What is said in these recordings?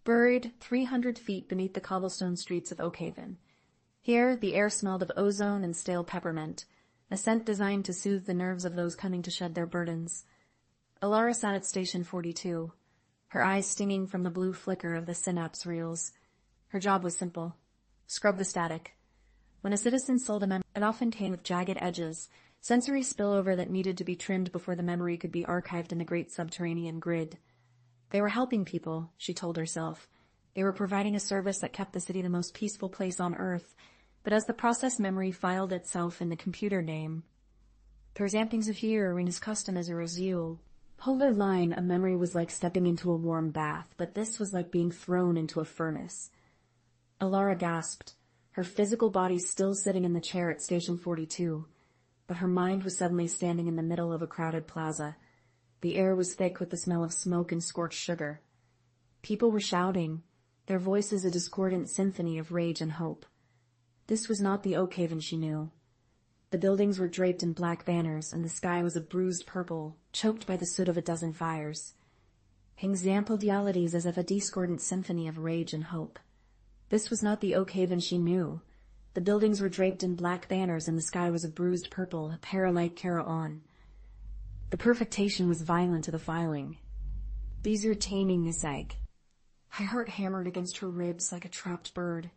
buried 300 feet beneath the cobblestone streets of Oakhaven. Here, the air smelled of ozone and stale peppermint, a scent designed to soothe the nerves of those coming to shed their burdens. Alara sat at Station 42, her eyes stinging from the blue flicker of the synapse reels. Her job was simple: scrub the static. When a citizen sold a memory, it often came with jagged edges, sensory spillover that needed to be trimmed before the memory could be archived in the great subterranean grid. They were helping people, she told herself. They were providing a service that kept the city the most peaceful place on Earth. But as the process memory filed itself in the computer name, Perzampings of here in his custom as a Raziel. Polar line, a memory was like stepping into a warm bath, but this was like being thrown into a furnace. Alara gasped, her physical body still sitting in the chair at Station 42, but her mind was suddenly standing in the middle of a crowded plaza. The air was thick with the smell of smoke and scorched sugar. People were shouting, their voices a discordant symphony of rage and hope. This was not the Oakhaven she knew. The buildings were draped in black banners, and the sky was a bruised purple, choked by the soot of a dozen fires. Example dialities as if a discordant symphony of rage and hope. This was not the Oakhaven she knew. The buildings were draped in black banners, and the sky was a bruised purple, a para-like carry-on. The perfectation was violent to the filing. These are taming this egg. Her heart hammered against her ribs like a trapped bird.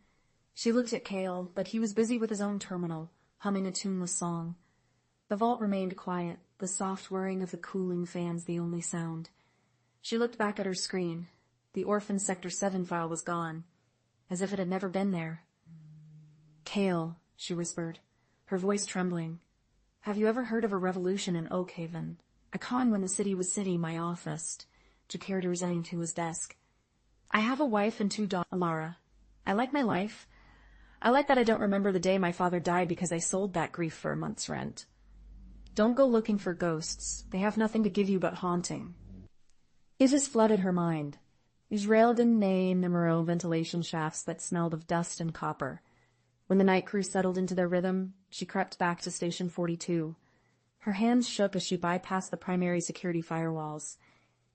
She looked at Cale, but he was busy with his own terminal, humming a tuneless song. The vault remained quiet, the soft whirring of the cooling fans the only sound. She looked back at her screen. The Orphan Sector 7 file was gone, as if it had never been there. Cale, she whispered, her voice trembling. Have you ever heard of a revolution in Oakhaven? A con when the city was city, my office. Jakir resigned to his desk. I have a wife and 2 daughters, Alara. I like my life. I like that I don't remember the day my father died because I sold that grief for a month's rent. Don't go looking for ghosts. They have nothing to give you but haunting. Isis flooded her mind. Israeldin nay numero ventilation shafts that smelled of dust and copper. When the night crew settled into their rhythm, she crept back to Station 42. Her hands shook as she bypassed the primary security firewalls.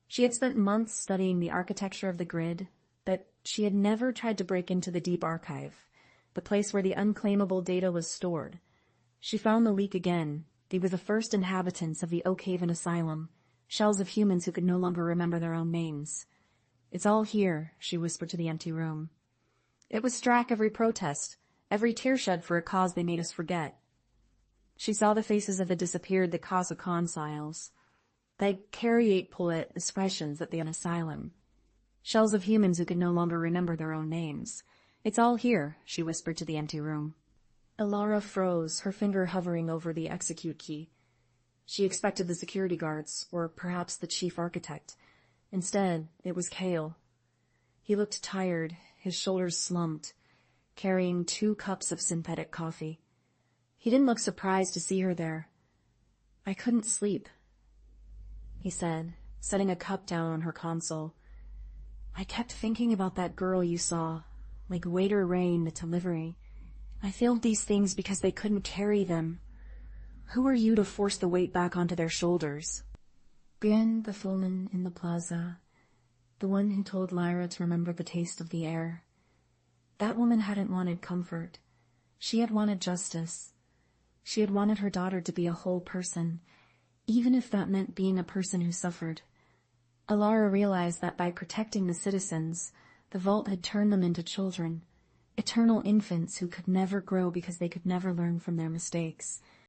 She had spent months studying the architecture of the grid, but she had never tried to break into the deep archive, the place where the unclaimable data was stored. She found the leak again. They were the first inhabitants of the Oakhaven Asylum, shells of humans who could no longer remember their own names. It's all here, she whispered to the empty room. It was Strack every protest, every tear shed for a cause they made us forget. She saw the faces of the disappeared, the Casa consiles. They carriate poet expressions at the asylum. Shells of humans who could no longer remember their own names. It's all here, she whispered to the empty room. Alara froze, her finger hovering over the execute key. She expected the security guards, or perhaps the chief architect. Instead, it was Cale. He looked tired, his shoulders slumped, carrying 2 cups of synthetic coffee. He didn't look surprised to see her there. I couldn't sleep, he said, setting a cup down on her console. I kept thinking about that girl you saw, like Waiter Rain, the delivery. I failed these things because they couldn't carry them. Who are you to force the weight back onto their shoulders? Bien, the woman in the plaza, the one who told Lyra to remember the taste of the air. That woman hadn't wanted comfort. She had wanted justice. She had wanted her daughter to be a whole person, even if that meant being a person who suffered. Alara realized that by protecting the citizens, the vault had turned them into children, eternal infants who could never grow because they could never learn from their mistakes.